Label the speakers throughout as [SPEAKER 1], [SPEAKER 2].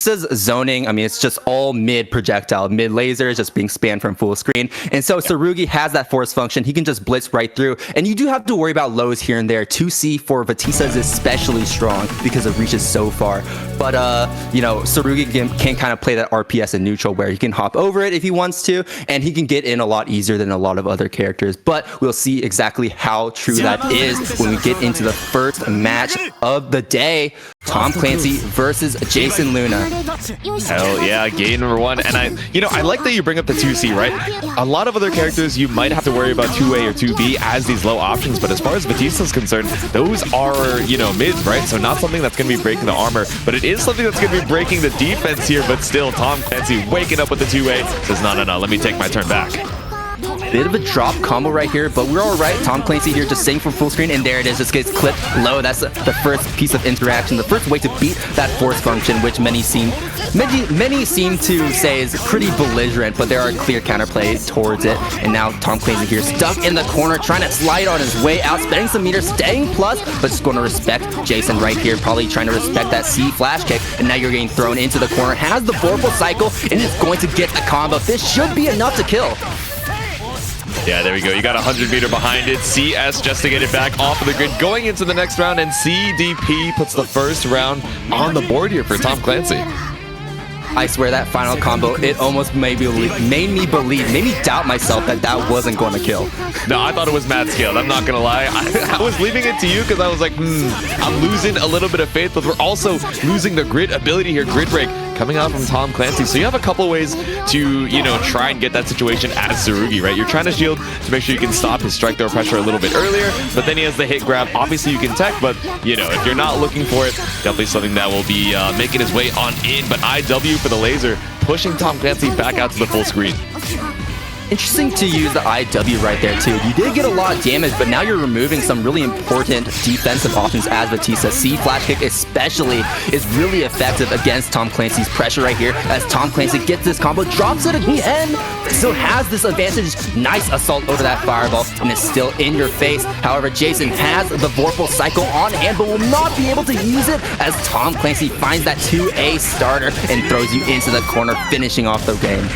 [SPEAKER 1] Batista's zoning, I mean, it's just all mid projectile. Mid laser is just being spanned from full screen. And so Tsurugi has that force function. He can just blitz right through. And you do have to worry about lows here and there. 2C for Batista is especially strong because it reaches so far. But, you know, Tsurugi can kind of play that RPS in neutral where he can hop over it if he wants to. And he can get in a lot easier than a lot of other characters. But we'll see exactly how true that is when we get into the first match of the day. Tom Clancy versus Jason Luna.
[SPEAKER 2] Hell yeah, game number 1. And I like that you bring up the 2C, right? A lot of other characters you might have to worry about 2A or 2B as these low options, but as far as Batista's concerned, those are, you know, mids, right? So not something that's going to be breaking the armor, but it is something that's going to be breaking the defense here. But still, Tom Clancy waking up with the 2A, says no, let me take my turn back.
[SPEAKER 1] Bit of a drop combo right here, but we're all right. Tom Clancy here just staying for full screen, and there it is. Just gets clipped low. That's the first piece of interaction, the first way to beat that force function, which many seem to say is pretty belligerent, but there are clear counterplay towards it. And now Tom Clancy here stuck in the corner, trying to slide on his way out, spending some meters, staying plus, but just going to respect Jason right here, probably trying to respect that C flash kick. And now you're getting thrown into the corner, has the Vorpal cycle, and is going to get the combo. This should be enough to kill.
[SPEAKER 2] Yeah, there we go. You got 100 meter behind it. CS just to get it back off of the grid going into the next round, and CDP puts the first round on the board here for Tom Clancy.
[SPEAKER 1] I swear that final combo, it almost made me doubt myself that wasn't going to kill.
[SPEAKER 2] No, I thought it was mad scaled. I'm not going to lie. I was leaving it to you because I was like, I'm losing a little bit of faith, but we're also losing the grid ability here. Grid break coming out from Tom Clancy. So you have a couple ways to, you know, try and get that situation as Tsurugi, right? You're trying to shield to make sure you can stop his strike throw pressure a little bit earlier, but then he has the hit grab. Obviously you can tech, but, you know, if you're not looking for it, definitely something that will be making his way on in. But IW for the laser, pushing Tom Clancy back out to the full screen.
[SPEAKER 1] Interesting to use the IW right there too. You did get a lot of damage, but now you're removing some really important defensive options as Batista. C flash kick especially is really effective against Tom Clancy's pressure right here as Tom Clancy gets this combo, drops it again, still has this advantage. Nice assault over that fireball, and it's still in your face. However, Jason has the Vorpal cycle on hand, but will not be able to use it as Tom Clancy finds that 2A starter and throws you into the corner, finishing off the game.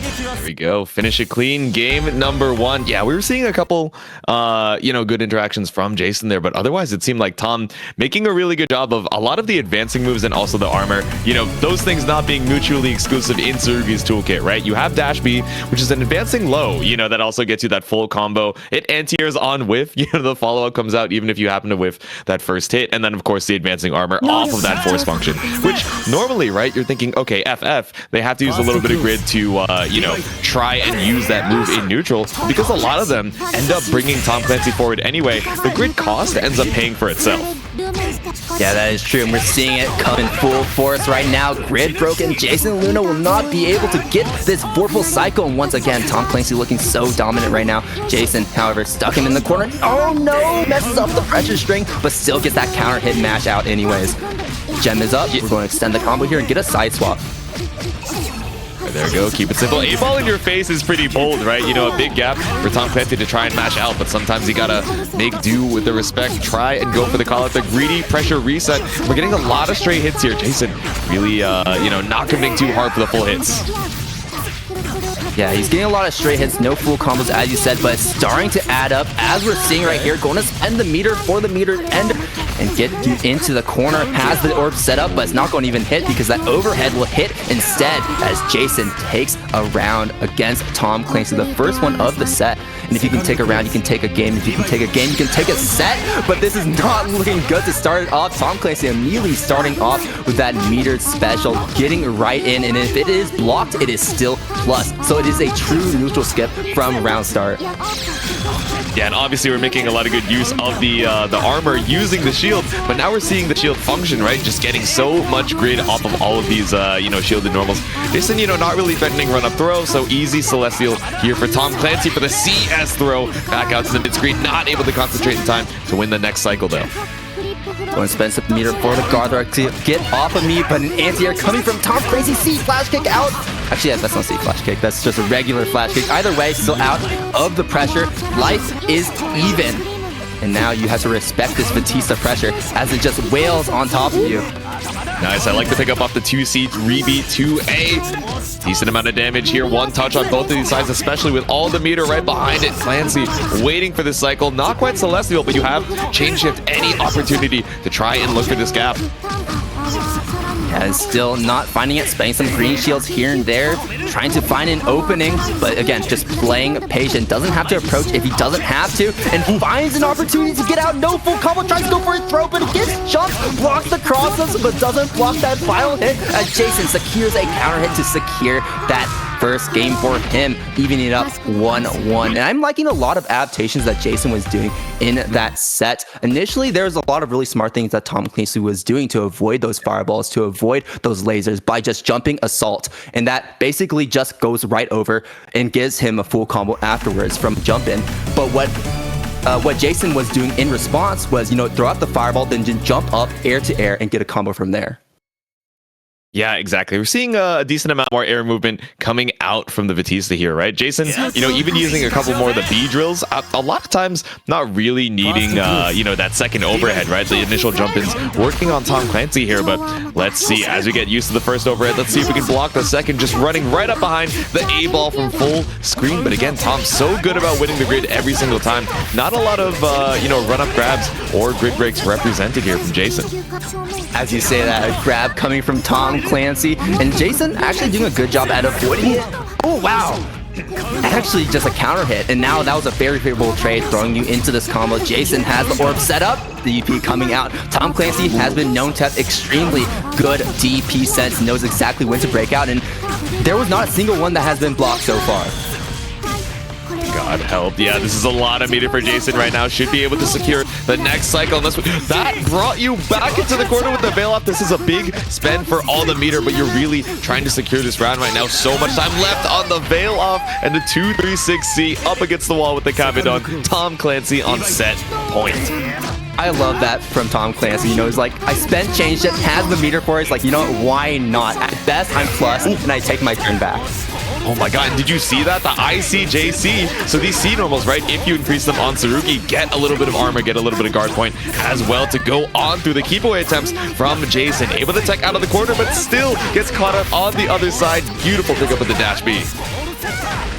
[SPEAKER 2] There we go. Finish it clean. Game number 1. Yeah, we were seeing a couple, you know, good interactions from Jason there, but otherwise it seemed like Tom making a really good job of a lot of the advancing moves and also the armor. You know, those things not being mutually exclusive in Tsurugi's toolkit, right? You have Dash B, which is an advancing low, you know, that also gets you that full combo. It anti-airs on whiff. You know, the follow-up comes out even if you happen to whiff that first hit. And then, of course, the advancing armor off of that force function, which normally, right, you're thinking, okay, FF, they have to use a little bit of grid to, you know, try and use that move in neutral, because a lot of them end up bringing Tom Clancy forward anyway. The grid cost ends up paying for itself.
[SPEAKER 1] Yeah, that is true, and we're seeing it come in full force right now. Grid broken. Jason Luna will not be able to get this Vorpal cycle, and once again, Tom Clancy looking so dominant right now. Jason, however, stuck him in the corner. Oh no! Messes up the pressure string, but still gets that counter hit mash out anyways. Gem is up. We're going to extend the combo here and get a side swap.
[SPEAKER 2] There we go. Keep it simple. 8-ball in your face is pretty bold, right? You know, a big gap for Tom Clancy to try and mash out, but sometimes you gotta make do with the respect. Try and go for the call out, the greedy pressure reset. We're getting a lot of straight hits here. Jason really, you know, not committing too hard for the full hits.
[SPEAKER 1] Yeah, he's getting a lot of straight hits, no full combos as you said, but it's starting to add up as we're seeing right here. Going to spend the meter for the meter end and get you into the corner. Has the orb set up, but it's not going to even hit because that overhead will hit instead as Jason takes a round against Tom Clancy, the first one of the set. And if you can take a round, you can take a game. If you can take a game, you can take a set. But this is not looking good to start it off. Tom Clancy immediately starting off with that metered special, getting right in. And if it is blocked, it is still plus. So it is a true neutral skip from round start.
[SPEAKER 2] Yeah, and obviously we're making a lot of good use of the armor using the shield, but now we're seeing the shield function, right? Just getting so much grid off of all of these, you know, shielded normals. Jason, you know, not really threatening run-up throw, so easy Celestial here for Tom Clancy for the CS throw. Back out to the mid-screen, not able to concentrate in time to win the next cycle, though.
[SPEAKER 1] Going to spend some meter for the Garthar to get off of me, but an anti-air coming from Tom Clancy. C flash kick out. Actually, yeah, that's not C flash kick. That's just a regular flash kick. Either way, still out of the pressure. Life is even. And now you have to respect this Batista pressure as it just wails on top of you.
[SPEAKER 2] Nice. I like to pick up off the 2C, 3B, 2A. Decent amount of damage here. One touch on both of these sides, especially with all the meter right behind it. Clancy waiting for this cycle. Not quite Celestial, but you have Chain Shift any opportunity to try and look for this gap.
[SPEAKER 1] Yeah, and still not finding it, spending some green shields here and there, trying to find an opening, but again, just playing patient. Doesn't have to approach if he doesn't have to, and finds an opportunity to get out. No full combo, tries to go for a throw, but it gets jumped, blocks the crosses, but doesn't block that final hit, as Jason secures a counter hit to secure that first game for him, evening it up 1-1. And I'm liking a lot of adaptations that Jason was doing in that set. Initially, there was a lot of really smart things that Tom Clancy was doing to avoid those fireballs, to avoid those lasers by just jumping assault. And that basically just goes right over and gives him a full combo afterwards from jump in. But what Jason was doing in response was, throw out the fireball, then just jump up air to air and get a combo from there.
[SPEAKER 2] Yeah, exactly. We're seeing a decent amount more air movement coming out from the Batista here, right? Jason, even using a couple more of the B drills, a lot of times not really needing, that second overhead, right? The initial jump-ins working on Tom Clancy here, but let's see. As we get used to the first overhead, let's see if we can block the second, just running right up behind the A-ball from full screen. But again, Tom's so good about winning the grid every single time. Not a lot of, run-up grabs or grid breaks represented here from Jason.
[SPEAKER 1] As you say that, a grab coming from Tom Clancy, and Jason actually doing a good job at avoiding it. Oh, wow. Actually, just a counter hit, and now that was a very favorable trade, throwing you into this combo. Jason has the orb set up, the DP coming out. Tom Clancy has been known to have extremely good DP sense, knows exactly when to break out, and there was not a single one that has been blocked so far.
[SPEAKER 2] God help. Yeah, this is a lot of meter for Jason right now. Should be able to secure the next cycle. And that brought you back into the corner with the Veil Off. This is a big spend for all the meter, but you're really trying to secure this round right now. So much time left on the Veil Off, and the 2-3-6-C up against the wall with the Kabedon. Tom Clancy on set point.
[SPEAKER 1] I love that from Tom Clancy. He's like, I spent Chain Shift, has the meter for it. It's like, why not? At best, I'm plus, and I take my turn back.
[SPEAKER 2] Oh my god, did you see that? The ICJC. So these C normals, right? If you increase them on Tsurugi, get a little bit of armor, get a little bit of guard point as well to go on through the keep away attempts from Jason. Able to tech out of the corner, but still gets caught up on the other side. Beautiful pickup with the dash B.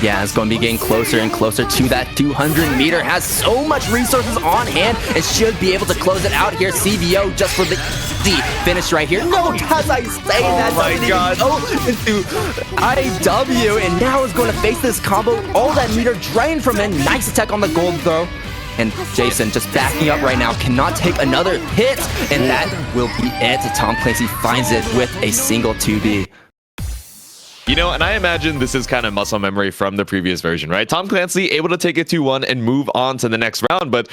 [SPEAKER 1] Yeah, it's going to be getting closer and closer to that 200 meter. Has so much resources on hand and should be able to close it out here. CBO just for the finish right here. No, as I say that,
[SPEAKER 2] my God.
[SPEAKER 1] Go into IW, and now is going to face this combo. All that meter drained from him. Nice attack on the gold throw. And Jason just backing up right now, cannot take another hit, and that will be it. Tom Clancy finds it with a single 2B.
[SPEAKER 2] And I imagine this is kind of muscle memory from the previous version, right? Tom Clancy able to take it 2-1 and move on to the next round, but